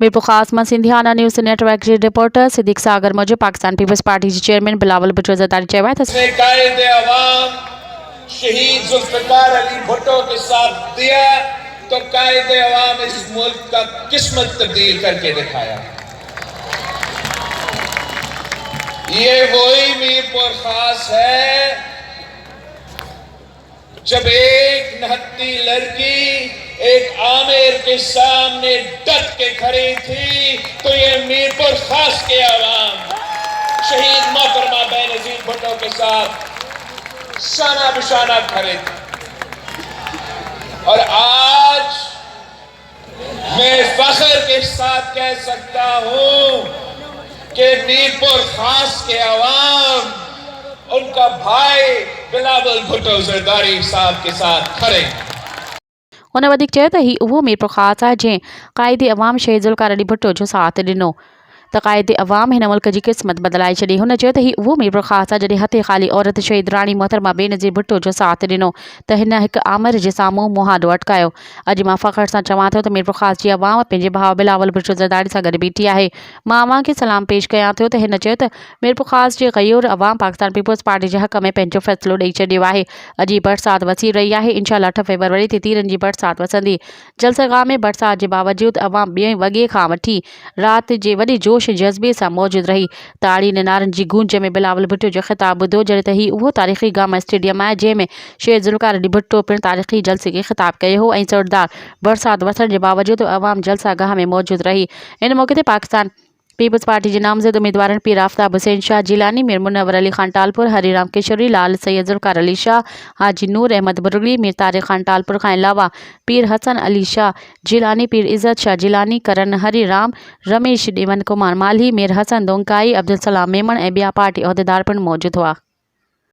मीरपुर खास मां सिंधियाना news network जे reporter Siddique सागर Mujib Pakistan peoples party जे chairman Bilawal Bhutto Zardari चयो आहे त कायदे अवाम शहीद जुल्फ़िकार अली भुट्टो के साथ दिया तो कायदे अवाम इस मुल्क का किस्मत तब्दील करके दिखाया। ये वही मीरपुर खास है जब एक नहत्ती लड़की एक आमिर के सामने डट के खड़ी थी तो ये मीरपुर खास के अवाम शहीद मोहतरमा बेनज़ीर भुट्टो के साथ शाना बिशाना खड़े थे। और आज मैं फख्र के साथ कह सकता हूं कि मीरपुर खास के अवाम उनका भाई बिलावल भुट्टो ज़रदारी साहब के साथ खड़े। हुन वधीक चयो त ही उहो मीरपुर ख़ास आहे जंहिं क़ाइदे अवाम शहीद ज़ुल्फ़िकार अली भुट्टो जो साथ ॾिनो त क़ाइदे अवाम हिन मुल्क जी क़िस्मत बदिलाए छॾी। हुन चयो त ही उहो मीरपुर ख़ास आहे जॾहिं हथे ख़ाली औरत शहीद राणी मोहतरमा बेनज़ीर भुट्टो जो साथ ॾिनो त हिन हिकु आमिर जे साम्हूं मुहादो अटकायो। अॼु मां फ़ख्र सां चवां थो त मीरपुर ख़ास जी अवाम पंहिंजे भाउ बिलावल भुट्टो ज़रदारी सां गॾु बीठी आहे। मां अवां खे सलाम पेश कयां थो त हिन चयो त मीरपुर ख़ास जे ग़यूर अवाम पाकिस्तान पीपल्स पार्टी जे हक़ में पंहिंजो फ़ैसिलो ॾेई छॾियो आहे। अॼु बरसाति वसी रही आहे। इंशाअल्लाह 8 फरवरी ते तीरनि जी बरसाति वसंदी। जलसगाह में बरसाति जे बावजूदि अवाम 2 वॻे खां वठी राति जे वॾे जोश जज़्बे सां मौजूद रही। ताड़ी ने नारनि जी गूंज में बिलावल भुट्टो जो ख़िताब ॿुधो जॾहिं त ही उहो तारीख़ी गामा स्टेडियम आहे जंहिं में शहीद ज़ुल्फ़िकार अली भुट्टो पिणु तारीख़ी जलसे खे ख़िताब कयो हो ऐं ज़ोरदार बरसाति वसण जे बावजूदि अवाम जलसागाह में मौजूद रही। इन मौक़े ते पाकिस्तान पीपल्स पार्टी जे नामज़द उम्मीदवारनि पीर आफ्ताब हुसैन शाह जिलानी, मीर मुनव्वर अली खान टालपुर, हरीराम किशोरी, लाल सैयद ज़ुल्फ़िकार अली शाह, हाजी नूर अहमद बुरगली, मीर तारिक खान टालपुर खां अलावा पीर हसन अली शाह जिलानी, पीर इज़्ज़त शाह जिलानी, करन हरीराम, रमेश ॾेवन कुमार माली, मीर हसन दोंकाई, अब्दुल सलाम मेमण ऐं ॿिया पार्टी उहिदेदार पिणु मौजूद हुआ।